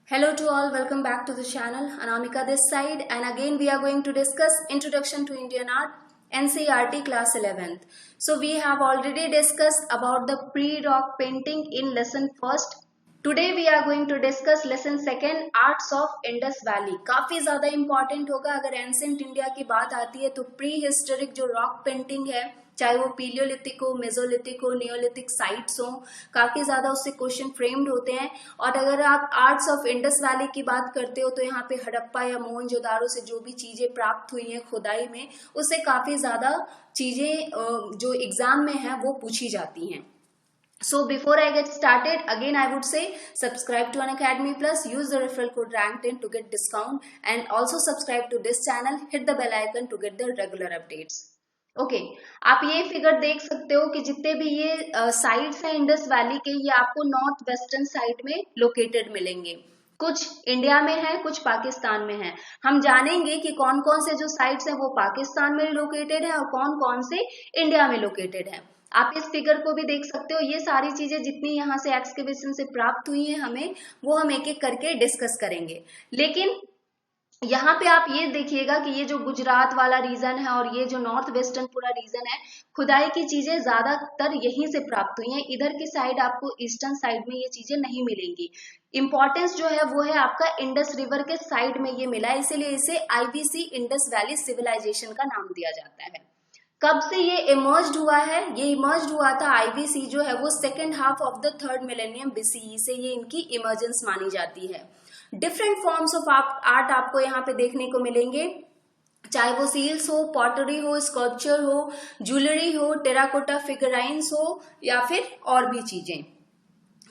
Hello to all, welcome back to the channel. Anamika this side, and again we are going to discuss Introduction to Indian Art, NCERT class 11th. So we have already discussed about the pre-rock painting in lesson first. Today we are going to discuss lesson second, Arts of Indus Valley. काफी ज्यादा important होगा. अगर ancient India की बात आती है तो pre historic जो रॉक पेंटिंग है, चाहे वो पीलियोलिथिक हो, मेसोलिथिक हो, नियोलिथिक साइट्स हो, काफी ज्यादा उससे क्वेश्चन फ्रेम्ड होते हैं. और अगर आप आर्ट्स ऑफ इंडस वैली की बात करते हो तो यहाँ पे हड़प्पा या मोहनजोदाड़ो से जो भी चीजें प्राप्त हुई हैं खुदाई में, उससे काफी ज्यादा चीजें जो एग्जाम में है वो पूछी जाती हैं. So before I get started, again I would say subscribe to Unacademy Plus, use the referral code RANK10 to get discount, and also subscribe to this channel, hit the bell icon to get the regular updates. Okay आप ये figure देख सकते हो कि जितने भी ये sides हैं इंडस वैली के, ये आपको नॉर्थ वेस्टर्न साइड में लोकेटेड मिलेंगे. कुछ इंडिया में है, कुछ पाकिस्तान में है. हम जानेंगे कि कौन कौन से जो साइट्स हैं वो पाकिस्तान में लोकेटेड है और कौन कौन से इंडिया में लोकेटेड है. आप इस फिगर को भी देख सकते हो. ये सारी चीजें जितनी यहाँ से एक्सकेवेशन से प्राप्त हुई हैं हमें, वो हम एक एक करके डिस्कस करेंगे. लेकिन यहाँ पे आप ये देखिएगा कि ये जो गुजरात वाला रीजन है और ये जो नॉर्थ वेस्टर्न पूरा रीजन है, खुदाई की चीजें ज्यादातर यहीं से प्राप्त हुई हैं. इधर की साइड आपको ईस्टर्न साइड में ये चीजें नहीं मिलेंगी. इंपॉर्टेंस जो है वो है आपका इंडस रिवर के साइड में ये मिला है, इसीलिए इसे आईवीसी इंडस वैली सिविलाइजेशन का नाम दिया जाता है. कब से ये इमर्ज्ड हुआ है? ये इमर्ज्ड हुआ था, आईवीसी जो है वो second half of the third millennium BCE से ये इनकी इमर्जेंस मानी जाती है. डिफरेंट फॉर्म्स ऑफ आर्ट आपको यहाँ पे देखने को मिलेंगे, चाहे वो सील्स हो, पॉटरी हो, स्कल्पचर हो, ज्वेलरी हो, टेराकोटा फिगराइंस हो या फिर और भी चीजें.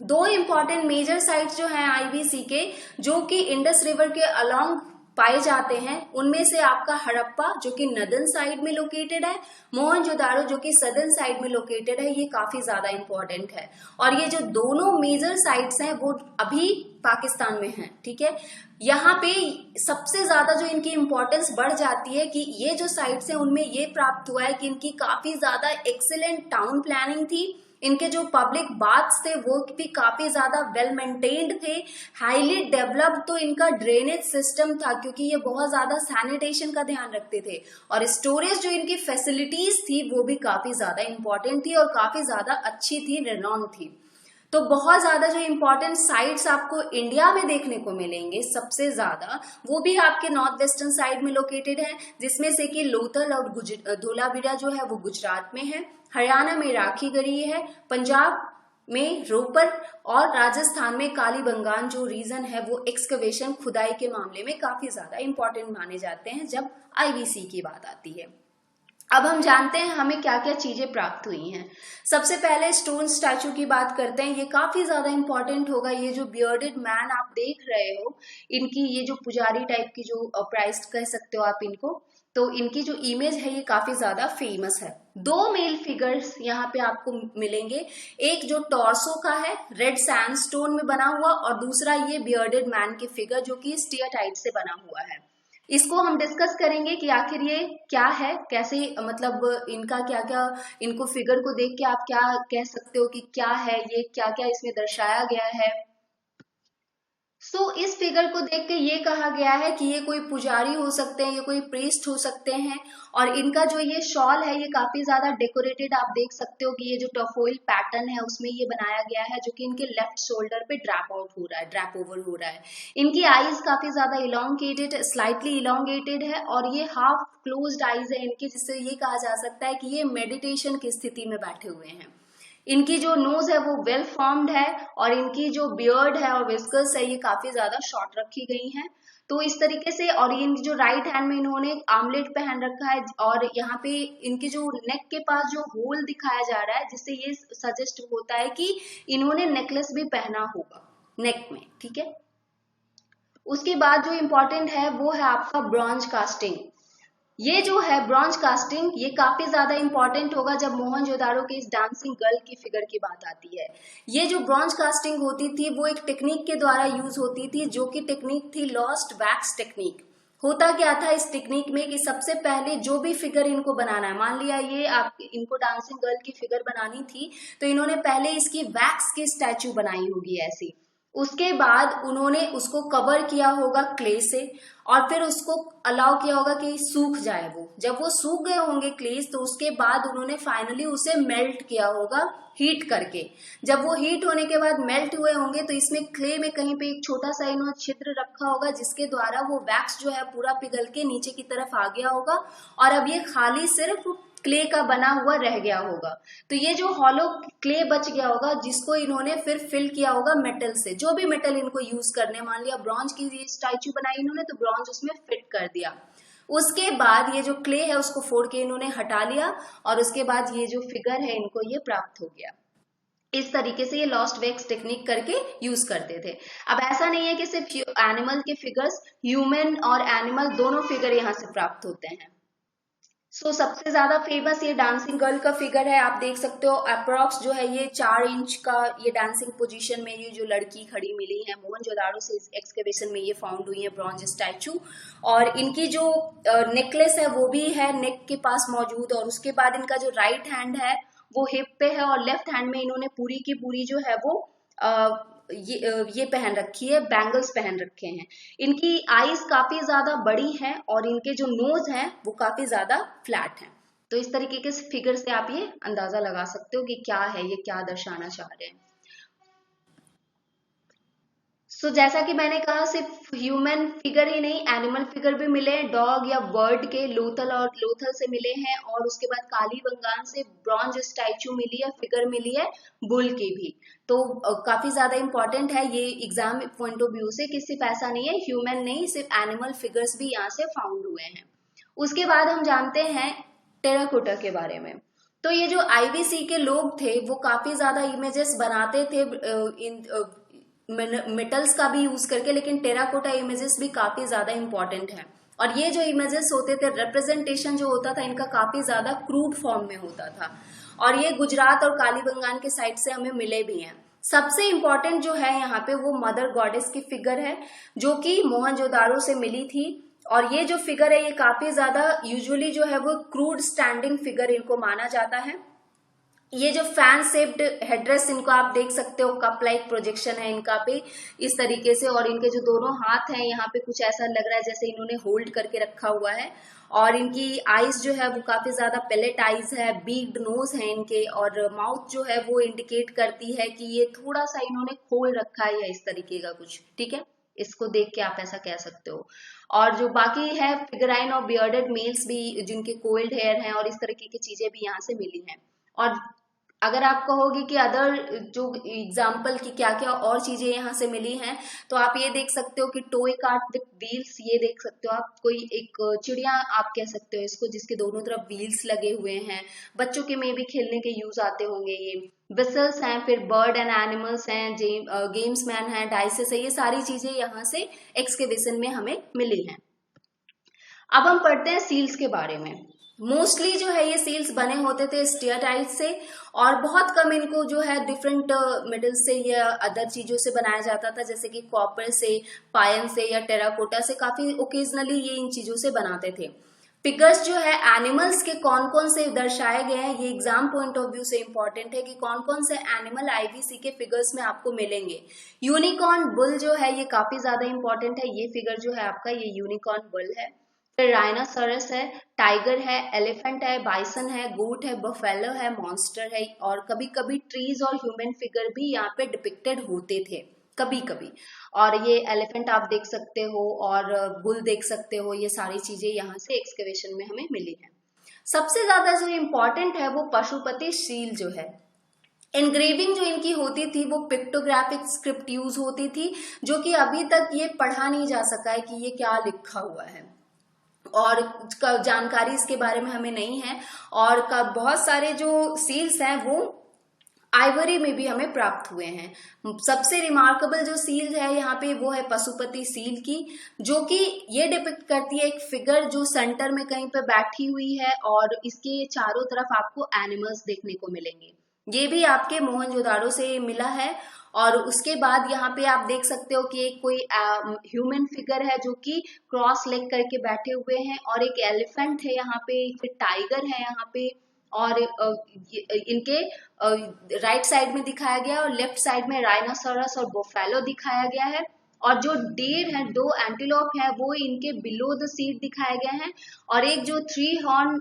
दो इंपॉर्टेंट मेजर साइट्स जो हैं आईवीसी के, जो कि इंडस रिवर के अलोंग पाए जाते हैं, उनमें से आपका हड़प्पा जो कि नदर्न साइड में लोकेटेड है, मोहनजोदाड़ो जो कि सदर्न साइड में लोकेटेड है, ये काफी ज्यादा इंपॉर्टेंट है. और ये जो दोनों मेजर साइट्स हैं वो अभी पाकिस्तान में हैं. ठीक है, यहाँ पे सबसे ज्यादा जो इनकी इंपॉर्टेंस बढ़ जाती है कि ये जो साइट्स हैं उनमें ये प्राप्त हुआ है कि इनकी काफी ज्यादा एक्सीलेंट टाउन प्लानिंग थी. इनके जो पब्लिक बाथ्स थे वो भी काफी ज्यादा वेल मेंटेन्ड थे. हाईली डेवलप्ड तो इनका ड्रेनेज सिस्टम था, क्योंकि ये बहुत ज्यादा सैनिटेशन का ध्यान रखते थे. और स्टोरेज जो इनकी फैसिलिटीज थी वो भी काफी ज्यादा इंपॉर्टेंट थी और काफी ज्यादा अच्छी थी, रेनॉन थी. तो बहुत ज्यादा जो इंपॉर्टेंट साइट्स आपको इंडिया में देखने को मिलेंगे सबसे ज्यादा, वो भी आपके नॉर्थ वेस्टर्न साइड में लोकेटेड है, जिसमें से कि लोथल और धोलावीरा जो है वो गुजरात में है, हरियाणा में राखी गढ़ी है, पंजाब में रोपर और राजस्थान में कालीबंगान जो रीजन है वो एक्सकवेशन खुदाई के मामले में काफी ज्यादा इंपॉर्टेंट माने जाते हैं जब आईवीसी की बात आती है. अब हम जानते हैं हमें क्या क्या चीजें प्राप्त हुई हैं. सबसे पहले स्टोन स्टैचू की बात करते हैं. ये काफी ज्यादा इंपॉर्टेंट होगा. ये जो बियर्डेड मैन आप देख रहे हो, इनकी ये जो पुजारी टाइप की जो प्राइस कह सकते हो आप इनको, तो इनकी जो इमेज है ये काफी ज्यादा फेमस है. दो मेल फिगर्स यहाँ पे आपको मिलेंगे, एक जो टॉर्सो का है रेड सैंडस्टोन में बना हुआ, और दूसरा ये बियर्डेड मैन की फिगर जो कि स्टीयरटाइट से बना हुआ है. इसको हम डिस्कस करेंगे कि आखिर ये क्या है, कैसे, मतलब इनका क्या क्या, इनको फिगर को देख के आप क्या कह सकते हो कि क्या है ये, क्या क्या इसमें दर्शाया गया है. इस फिगर को देख के ये कहा गया है कि ये कोई पुजारी हो सकते हैं, ये कोई प्रीस्ट हो सकते हैं. और इनका जो ये शॉल है ये काफी ज्यादा डेकोरेटेड, आप देख सकते हो कि ये जो टफोइल पैटर्न है उसमें ये बनाया गया है, जो कि इनके लेफ्ट शोल्डर पे ड्रैप आउट हो रहा है, ड्रैप ओवर हो रहा है. इनकी आईज काफी ज्यादा इलोंगेटेड, स्लाइटली इलोंगेटेड है, और ये हाफ क्लोज्ड आईज है इनकी, जिससे ये कहा जा सकता है कि ये मेडिटेशन की स्थिति में बैठे हुए हैं. इनकी जो नोज है वो वेल फॉर्म्ड है, और इनकी जो बियर्ड है और विस्कर्स है ये काफी ज्यादा शॉर्ट रखी गई हैं. तो इस तरीके से, और इनकी जो राइट हैंड में इन्होंने आमलेट पहन रखा है, और यहाँ पे इनके जो नेक के पास जो होल दिखाया जा रहा है, जिससे ये सजेस्ट होता है कि इन्होंने नेकलेस भी पहना होगा नेक में. ठीक है, उसके बाद जो इम्पोर्टेंट है वो है आपका ब्रॉन्ज कास्टिंग. ये जो है ब्रॉन्ज कास्टिंग, ये काफी ज्यादा इंपॉर्टेंट होगा जब मोहनजोदाड़ो के इस डांसिंग गर्ल की फिगर की बात आती है. ये जो ब्रॉन्ज कास्टिंग होती थी वो एक टेक्निक के द्वारा यूज होती थी, जो कि टेक्निक थी लॉस्ट वैक्स टेक्निक. होता क्या था इस टेक्निक में कि सबसे पहले जो भी फिगर इनको बनाना है, मान लिया ये आप इनको डांसिंग गर्ल की फिगर बनानी थी, तो इन्होंने पहले इसकी वैक्स की स्टैचू बनाई होगी ऐसी. उसके बाद उन्होंने उसको कवर किया होगा क्ले से और फिर उसको अलाउ किया होगा कि सूख जाए। वो जब वो सूख गए होंगे क्लेस, तो उसके बाद उन्होंने फाइनली उसे मेल्ट किया होगा हीट करके। जब वो हीट होने के बाद मेल्ट हुए होंगे तो इसमें क्ले में कहीं पे एक छोटा सा इन्होंने छिद्र रखा होगा जिसके द्वारा वो वैक्स जो है पूरा पिघल के नीचे की तरफ आ गया होगा और अब ये खाली सिर्फ क्ले का बना हुआ रह गया होगा। तो ये जो हॉलो क्ले बच गया होगा जिसको इन्होंने फिर फिल किया होगा मेटल से, जो भी मेटल इनको यूज करने, मान लिया ब्रॉन्ज की स्टैचू बनाई इन्होंने तो ब्रॉन्ज उसमें फिट कर दिया। उसके बाद ये जो क्ले है उसको फोड़ के इन्होंने हटा लिया और उसके बाद ये जो फिगर है इनको ये प्राप्त हो गया। इस तरीके से ये लॉस्ट वैक्स टेक्निक करके यूज करते थे। अब ऐसा नहीं है कि सिर्फ एनिमल के फिगर्स, ह्यूमन और एनिमल दोनों फिगर यहाँ से प्राप्त होते हैं। सबसे ज्यादा फेमस ये डांसिंग गर्ल का फिगर है, आप देख सकते हो अप्रोक्स जो है ये 4 इंच का ये डांसिंग पोजीशन में ये जो लड़की खड़ी मिली है मोहनजोदाड़ो से एक्सकेवेशन में ये फाउंड हुई है ब्रॉन्ज स्टैचू। और इनकी जो नेकलेस है वो भी है नेक के पास मौजूद, और उसके बाद इनका जो राइट हैंड है वो हिप पे है और लेफ्ट हैंड में इन्होंने पूरी की पूरी जो है वो ये पहन रखी है, बैंगल्स पहन रखे हैं। इनकी आईज काफी ज्यादा बड़ी हैं और इनके जो नोज हैं वो काफी ज्यादा फ्लैट हैं। तो इस तरीके के फिगर से आप ये अंदाजा लगा सकते हो कि क्या है, ये क्या दर्शाना चाह रहे हैं। जैसा कि मैंने कहा सिर्फ ह्यूमन फिगर ही नहीं, एनिमल फिगर भी मिले, डॉग या बर्ड के लोथल और लोथल से मिले हैं, और उसके बाद कालीबंगान से ब्रॉन्ज स्टैचू मिली है, फिगर मिली है बुल की भी। तो काफी ज्यादा इंपॉर्टेंट है ये एग्जाम पॉइंट ऑफ व्यू से कि सिर्फ ऐसा नहीं है ह्यूमन नहीं, सिर्फ एनिमल फिगर्स भी यहाँ से फाउंड हुए हैं। उसके बाद हम जानते हैं टेराकोटा के बारे में। तो ये जो आईवीसी के लोग थे वो काफी ज्यादा इमेजेस बनाते थे मेटल्स का भी यूज करके, लेकिन टेराकोटा इमेजेस भी काफी ज्यादा इंपॉर्टेंट है। और ये जो इमेजेस होते थे, रिप्रेजेंटेशन जो होता था इनका काफी ज्यादा क्रूड फॉर्म में होता था, और ये गुजरात और कालीबंगान के साइड से हमें मिले भी हैं। सबसे इंपॉर्टेंट जो है यहाँ पे वो मदर गॉडेस की फिगर है जो कि मोहनजोदाड़ो से मिली थी। और ये जो फिगर है ये काफी ज्यादा यूजुअली जो है वो क्रूड स्टैंडिंग फिगर इनको माना जाता है। ये जो फैन शेप्ड हेड्रेस इनको आप देख सकते हो, कप लाइक प्रोजेक्शन है इनका पे इस तरीके से, और इनके जो दोनों हाथ हैं यहाँ पे कुछ ऐसा लग रहा है जैसे इन्होंने होल्ड करके रखा हुआ है। और इनकी आईज जो है वो काफी ज्यादा पैलेट आईज है, बिग्ड नोज है इनके, और माउथ जो है वो इंडिकेट करती है कि ये थोड़ा सा इन्होंने खोल रखा है या इस तरीके का कुछ, ठीक है, इसको देख के आप ऐसा कह सकते हो। और जो बाकी है फिगराइन और बियर्डेड मेल्स भी जिनके कोल्ड हेयर हैं और इस तरीके की चीजें भी यहाँ से मिली हैं। और अगर आप कहोगे कि अदर जो एग्जाम्पल की क्या क्या और चीजें यहाँ से मिली हैं, तो आप ये देख सकते हो कि टॉय कार्ट विथ व्हील्स, ये देख सकते हो आप, कोई एक चिड़िया आप कह सकते हो इसको जिसके दोनों तरफ व्हील्स लगे हुए हैं, बच्चों के में भी खेलने के यूज आते होंगे ये। विसल्स हैं, फिर बर्ड एंड एनिमल्स हैं, गेम्स मैन है, डाइसेस है, ये सारी चीजें यहाँ से एक्सकेवेशन में हमें मिली हैं। अब हम पढ़ते हैं सील्स के बारे में। मोस्टली जो है ये सील्स बने होते थे स्टीयरटाइट से, और बहुत कम इनको जो है डिफरेंट मेटल से या अदर चीजों से बनाया जाता था, जैसे कि कॉपर से, पायन से या टेराकोटा से। काफी ओकेजनली ये इन चीजों से बनाते थे। फिगर्स जो है एनिमल्स के कौन कौन से दर्शाए गए हैं, ये एग्जाम पॉइंट ऑफ व्यू से इंपॉर्टेंट है कि कौन कौन से एनिमल आईवीसी के फिगर्स में आपको मिलेंगे। यूनिकॉर्न बुल जो है ये काफी ज्यादा इंपॉर्टेंट है, ये फिगर जो है आपका ये यूनिकॉर्न बुल है। फिर राइनासोरस है, टाइगर है, एलिफेंट है, बाइसन है, गोट है, बफेलो है, मॉन्स्टर है, और कभी कभी ट्रीज और ह्यूमन फिगर भी यहाँ पे डिपिक्टेड होते थे कभी कभी। और ये एलिफेंट आप देख सकते हो और बुल देख सकते हो, ये सारी चीजें यहाँ से एक्सकेवेशन में हमें मिली है। सबसे ज्यादा जो इम्पोर्टेंट है वो पशुपति शील जो है। एनग्रेविंग जो इनकी होती थी वो पिक्टोग्राफिक स्क्रिप्ट यूज होती थी, जो कि अभी तक ये पढ़ा नहीं जा सका है कि ये क्या लिखा हुआ है, और जानकारी इसके बारे में हमें नहीं है। और बहुत सारे जो सील्स हैं वो आइवरी में भी हमें प्राप्त हुए हैं। सबसे रिमार्केबल जो सील है यहाँ पे वो है पशुपति सील की, जो कि ये डिपिक्ट करती है एक फिगर जो सेंटर में कहीं पे बैठी हुई है और इसके चारों तरफ आपको एनिमल्स देखने को मिलेंगे। ये भी आपके मोहनजोदाड़ो से मिला है। और उसके बाद यहाँ पे आप देख सकते हो कि एक कोई ह्यूमन फिगर है जो कि क्रॉस लेग करके बैठे हुए हैं, और एक एलिफेंट है यहाँ पे, फिर टाइगर है यहाँ पे, और इनके राइट साइड में दिखाया गया है और लेफ्ट साइड में राइनोसोरस और बोफेलो दिखाया गया है। और जो डीर है, 2 एंटीलोप है, वो इनके बिलो द सीट दिखाया गया है। और एक जो 3 हॉर्न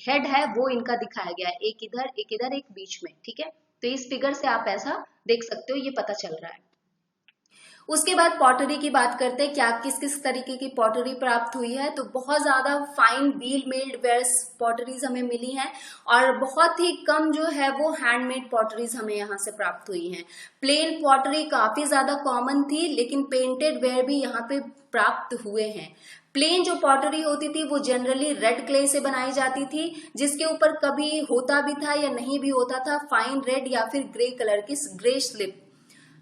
हेड है वो इनका दिखाया गया है, एक इधर एक बीच में। ठीक है, तो इस फिगर से आप ऐसा देख सकते हो, ये पता चल रहा है। उसके बाद पॉटरी की बात करते हैं, क्या किस किस तरीके की पॉटरी प्राप्त हुई है। तो बहुत ज्यादा fine wheel made wares potteries हमें मिली हैं और बहुत ही कम जो है वो हैंडमेड पॉटरीज हमें यहाँ से प्राप्त हुई हैं। प्लेन पॉटरी काफी ज्यादा कॉमन थी, लेकिन पेंटेड वेयर भी यहाँ पे प्राप्त हुए हैं। प्लेन जो पॉटरी होती थी वो जनरली रेड क्ले से बनाई जाती थी, जिसके ऊपर कभी होता भी था या नहीं भी होता था फाइन रेड या फिर ग्रे कलर की ग्रे स्लिप।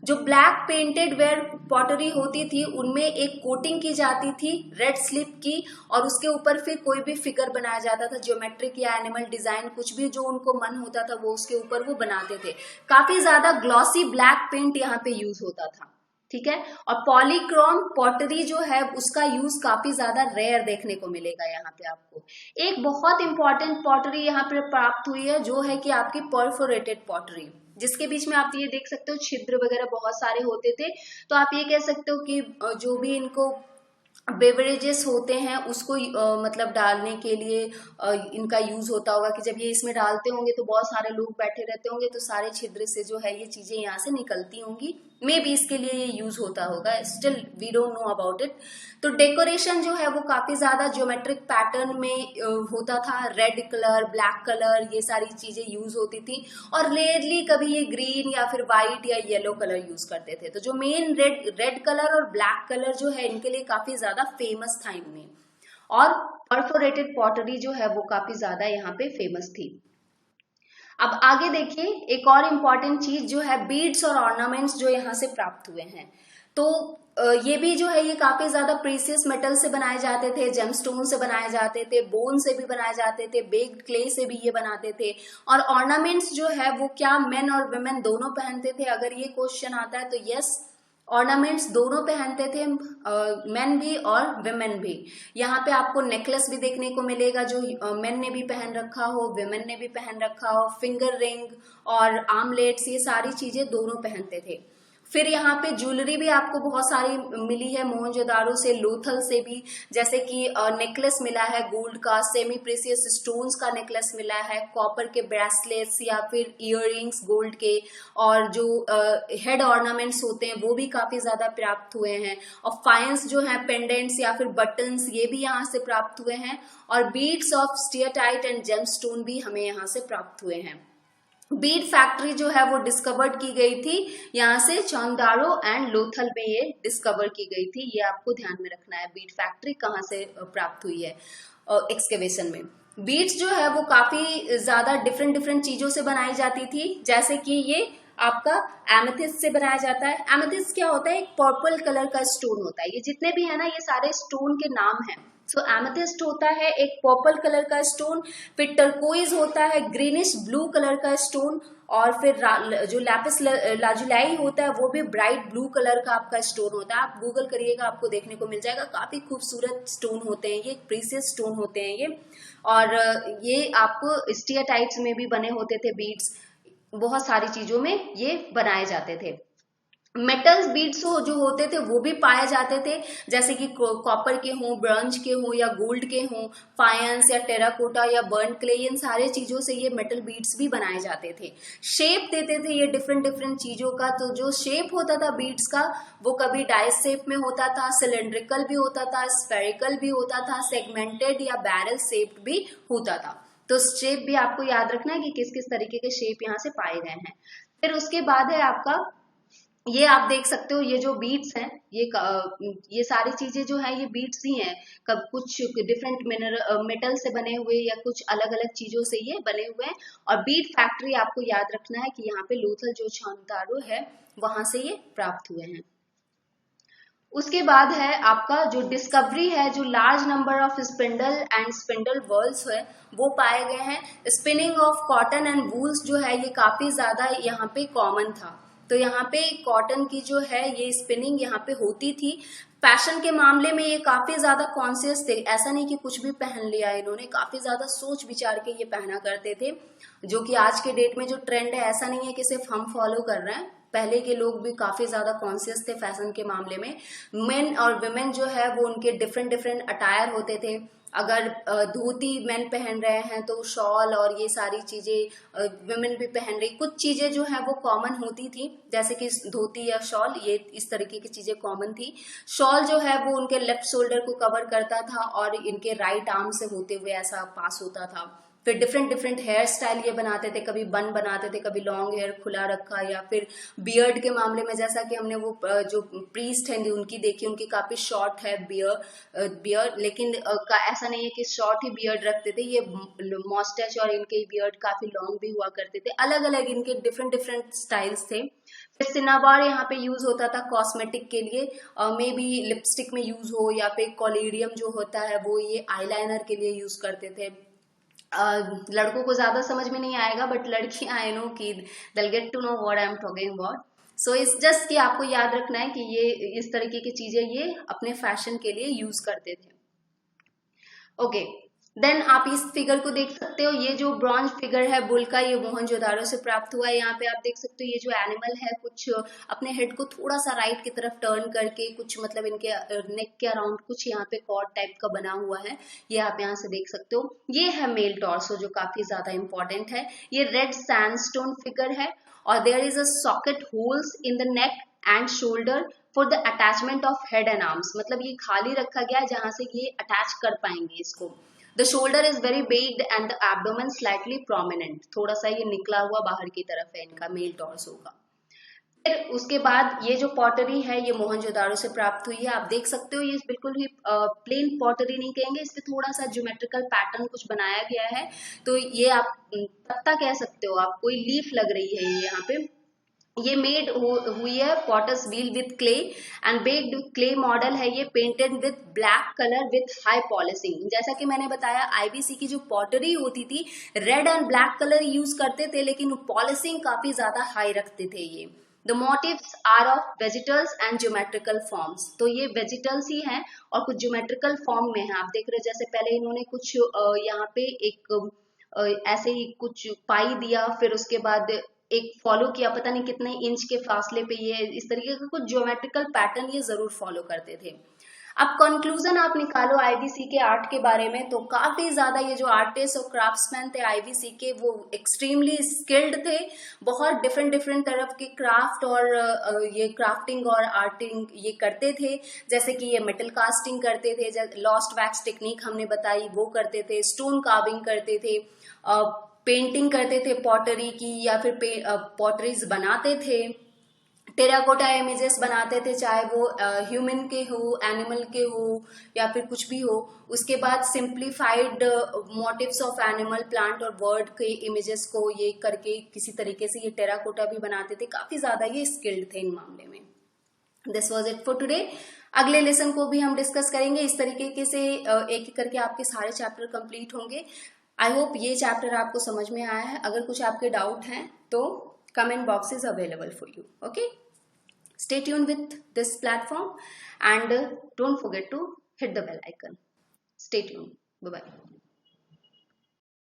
जो ब्लैक पेंटेड वेयर पॉटरी होती थी उनमें एक कोटिंग की जाती थी रेड स्लिप की, और उसके ऊपर फिर कोई भी फिगर बनाया जाता था, ज्योमेट्रिक या एनिमल डिजाइन, कुछ भी जो उनको मन होता था वो उसके ऊपर वो बनाते थे। काफी ज्यादा ग्लॉसी ब्लैक पेंट यहाँ पे यूज होता था। ठीक है, और पॉलीक्रोम पॉटरी जो है उसका यूज काफी ज्यादा रेयर देखने को मिलेगा यहाँ पे आपको। एक बहुत इंपॉर्टेंट पॉटरी यहाँ पे प्राप्त हुई है जो है कि आपकी परफोरेटेड पॉटरी, जिसके बीच में आप ये देख सकते हो छिद्र वगैरह बहुत सारे होते थे। तो आप ये कह सकते हो कि जो भी इनको बेवरेजेस होते हैं उसको मतलब डालने के लिए इनका यूज होता होगा, कि जब ये इसमें डालते होंगे तो बहुत सारे लोग बैठे रहते होंगे तो सारे छिद्र से जो है ये चीजें यहाँ से निकलती होंगी, मे बी इसके लिए ये यूज होता होगा, still we don't know about it. तो डेकोरेशन जो है वो काफी ज्यादा ज्योमेट्रिक पैटर्न में होता था, रेड कलर, ब्लैक कलर, ये सारी चीजें यूज होती थी, और रेयरली कभी ये ग्रीन या फिर व्हाइट या येलो कलर यूज करते थे। तो जो मेन रेड कलर और ब्लैक कलर जो है इनके लिए काफी ज्यादा फेमस था इनमें, और परफोरेटेड पॉटरी जो है वो काफी ज्यादा यहाँ पे फेमस थी। अब आगे देखिए, एक और इम्पॉर्टेंट चीज जो है बीड्स और ऑर्नामेंट्स जो यहाँ से प्राप्त हुए हैं। तो ये भी जो है ये काफी ज्यादा प्रीसियस मेटल से बनाए जाते थे, जेमस्टोन से बनाए जाते थे, बोन से भी बनाए जाते थे, बेक्ड क्ले से भी ये बनाते थे। और ऑर्नामेंट्स जो है वो क्या मेन और वुमेन दोनों पहनते थे, अगर ये क्वेश्चन आता है तो यस, ऑर्नामेंट्स दोनों पहनते थे, मेन भी और वुमेन भी। यहाँ पे आपको नेकलेस भी देखने को मिलेगा जो मेन ने भी पहन रखा हो, वुमेन ने भी पहन रखा हो, फिंगर रिंग और आर्मलेट्स, ये सारी चीजें दोनों पहनते थे। फिर यहाँ पे ज्वेलरी भी आपको बहुत सारी मिली है मोहनजोदारो से, लोथल से भी, जैसे कि नेकलेस मिला है गोल्ड का, सेमी प्रेसियस स्टोन्स का नेकलेस मिला है, कॉपर के ब्रेसलेट्स या फिर इयररिंग्स गोल्ड के, और जो हेड ऑर्नामेंट्स होते हैं वो भी काफी ज्यादा प्राप्त हुए हैं, और फाइंस जो है पेंडेंट्स या फिर बटन्स ये भी यहाँ से प्राप्त हुए हैं, और बीड्स ऑफ स्टीयरटाइट एंड जेमस्टोन भी हमें यहाँ से प्राप्त हुए हैं। बीड फैक्ट्री जो है वो डिस्कवर्ड की गई थी यहाँ से, चौंदारो एंड लोथल में ये डिस्कवर की गई थी, ये आपको ध्यान में रखना है बीड फैक्ट्री कहाँ से प्राप्त हुई है एक्सकेवेशन में। बीड्स जो है वो काफी ज्यादा डिफरेंट चीजों से बनाई जाती थी, जैसे कि ये आपका एमेथिस्ट से बनाया जाता है। एमेथिस्ट क्या होता है, एक पर्पल कलर का स्टोन होता है, ये जितने भी है ना ये सारे स्टोन के नाम हैं। सो एमेथिस्ट होता है एक पर्पल कलर का स्टोन, फिर टर्कोइज होता है ग्रीनिश ब्लू कलर का स्टोन, और फिर जो लैपिस लाजुलाई होता है वो भी ब्राइट ब्लू कलर का आपका स्टोन होता है। आप गूगल करिएगा आपको देखने को मिल जाएगा, काफी खूबसूरत स्टोन होते हैं ये, प्रीसियस स्टोन होते हैं ये, और ये आपको स्टीयरटाइट्स में भी बने होते थे बीड्स, बहुत सारी चीजों में ये बनाए जाते थे। मेटल्स बीड्स जो होते थे वो भी पाए जाते थे, जैसे कि कॉपर के हों, ब्रॉन्ज के हों या गोल्ड के हों, फायंस या टेराकोटा या बर्न क्ले, इन सारे चीजों से ये मेटल बीड्स भी बनाए जाते थे। शेप देते थे ये डिफरेंट चीजों का, तो जो शेप होता था बीड्स का वो कभी डाइस शेप में होता था, सिलेंड्रिकल भी होता था, स्फेरिकल भी होता था, सेगमेंटेड या बैरल शेप्ड भी होता था। तो शेप भी आपको याद रखना है कि किस किस तरीके के शेप यहाँ से पाए गए हैं। फिर उसके बाद है आपका, ये आप देख सकते हो ये जो बीड्स हैं ये सारी चीजें जो है ये बीड्स ही हैं, कब कुछ डिफरेंट मेटल से बने हुए या कुछ अलग अलग चीजों से ये बने हुए हैं। और बीड फैक्ट्री आपको याद रखना है कि यहाँ पे लोथल जो चौंदारो है वहां से ये प्राप्त हुए हैं। उसके बाद है आपका जो डिस्कवरी है, जो large number of spindle and spindle whorls है वो पाए गए हैं। Spinning of cotton and wools जो है ये काफी ज्यादा यहाँ पे कॉमन था, तो यहाँ पे कॉटन की जो है ये स्पिनिंग यहाँ पे होती थी। फैशन के मामले में ये काफी ज्यादा कॉन्शियस थे, ऐसा नहीं कि कुछ भी पहन लिया, इन्होंने काफी ज्यादा सोच विचार के ये पहना करते थे, जो कि आज के डेट में जो ट्रेंड है ऐसा नहीं है कि सिर्फ हम फॉलो कर रहे हैं, पहले के लोग भी काफी ज्यादा कॉन्शियस थे फैशन के मामले में। मेन और वुमेन जो है वो उनके डिफरेंट डिफरेंट अटायर होते थे। अगर धोती मेन पहन रहे हैं तो शॉल और ये सारी चीजें वुमेन भी पहन रही, कुछ चीजें जो है वो कॉमन होती थी, जैसे कि धोती या शॉल, ये इस तरीके की चीजें कॉमन थी। शॉल जो है वो उनके लेफ्ट शोल्डर को कवर करता था और इनके राइट आर्म से होते हुए ऐसा पास होता था। फिर डिफरेंट डिफरेंट हेयर स्टाइल ये बनाते थे, कभी बन बनाते थे, कभी लॉन्ग हेयर खुला रखा, या फिर बियर्ड के मामले में जैसा कि हमने वो जो प्रीस्ट हैं उनकी देखी, उनकी काफी शॉर्ट है बियर्ड, लेकिन ऐसा नहीं है कि शॉर्ट ही बियर्ड रखते थे, ये मॉस्टैच और इनके बियर्ड काफी लॉन्ग भी हुआ करते थे, अलग अलग इनके डिफरेंट डिफरेंट स्टाइल्स थे। फिर सिनाबार यहाँ पे यूज होता था कॉस्मेटिक के लिए, मे बी लिपस्टिक में यूज हो, या फिर कॉलेरियम जो होता है वो ये आईलाइनर के लिए यूज करते थे। लड़कों को ज्यादा समझ में नहीं आएगा, बट लड़कियां आई नो कि they'll get to know what I'm talking about. सो इस जस्ट कि आपको याद रखना है कि ये इस तरीके की चीजें ये अपने फैशन के लिए यूज करते थे। ओके, देन आप इस फिगर को देख सकते हो, ये जो ब्रॉन्ज फिगर है बुल का, ये मोहनजोदाड़ो से प्राप्त हुआ है। यहाँ पे आप देख सकते हो ये जो एनिमल है कुछ अपने हेड को थोड़ा सा राइट की तरफ टर्न करके, कुछ मतलब इनके नेक के अराउंड कुछ यहाँ पे कॉर्ड टाइप का बना हुआ है, ये आप यहाँ से देख सकते हो। ये है मेल टॉर्सो जो काफी ज्यादा इंपॉर्टेंट है। ये रेड सैंडस्टोन फिगर है और there is a socket holes in the neck and shoulder for the attachment of head and arms, मतलब ये खाली रखा गया है जहां से ये अटैच कर पाएंगे इसको। The shoulder is very bagged and the abdomen slightly prominent, थोड़ा सा ये निकला हुआ बाहर की तरफ है इनका मेल टॉर्सो का। फिर उसके बाद ये जो पॉटरी है ये मोहनजोदाड़ो से प्राप्त हुई है। आप देख सकते हो ये बिल्कुल ही प्लेन पॉटरी नहीं कहेंगे, इस पे थोड़ा सा ज्योमेट्रिकल पैटर्न कुछ बनाया गया है, तो ये आप पत्ता कह सकते हो, आप कोई लीफ लग रही है ये यहाँ पे। ये मेड हुई है potter's wheel with clay and baked clay model है ये, painted with black colour with high polishing. जैसा कि मैंने बताया आईबीसी की जो पॉटरी होती थी red and black colour use करते थे, लेकिन पॉलिशिंग काफी ज्यादा हाई रखते थे ये। The motifs are of vegetals and geometrical forms, तो ये वेजिटल्स ही हैं और कुछ ज्योमेट्रिकल फॉर्म में है। आप देख रहे हो जैसे पहले इन्होंने कुछ यहाँ पे एक ऐसे ही कुछ पाई दिया, फिर उसके बाद एक फॉलो किया, पता नहीं कितने इंच के फासले पे, ये इस तरीके का कुछ ज्योमेट्रिकल पैटर्न ये जरूर फॉलो करते थे। अब कंक्लूजन आप निकालो आईबीसी के आर्ट के बारे में, तो काफी ज्यादा ये जो आर्टिस्ट और क्राफ्ट्समैन थे आईबीसी के वो एक्सट्रीमली स्किल्ड थे, बहुत डिफरेंट डिफरेंट तरफ के क्राफ्ट और ये क्राफ्टिंग और आर्टिंग ये करते थे, जैसे कि ये मेटल कास्टिंग करते थे, लॉस्ट वैक्स टेक्निक हमने बताई वो करते थे, स्टोन कार्विंग करते थे, पेंटिंग करते थे पॉटरी की, या फिर पॉटरीज बनाते थे, टेराकोटा इमेजेस बनाते थे, चाहे वो ह्यूमन के हो, एनिमल के हो, या फिर कुछ भी हो। उसके बाद simplified motifs of animal, plant और बर्ड के इमेजेस को ये करके किसी तरीके से ये टेराकोटा भी बनाते थे, काफी ज्यादा ये स्किल्ड थे इन मामले में। This was it for today. अगले लेसन को भी हम डिस्कस करेंगे, इस तरीके से एक एक करके आपके सारे चैप्टर कंप्लीट होंगे। आई होप ये चैप्टर आपको समझ में आया है। अगर कुछ आपके डाउट हैं तो comment box is available for you. Okay, stay tuned with this platform and don't forget to hit the bell icon. Stay tuned. Bye bye.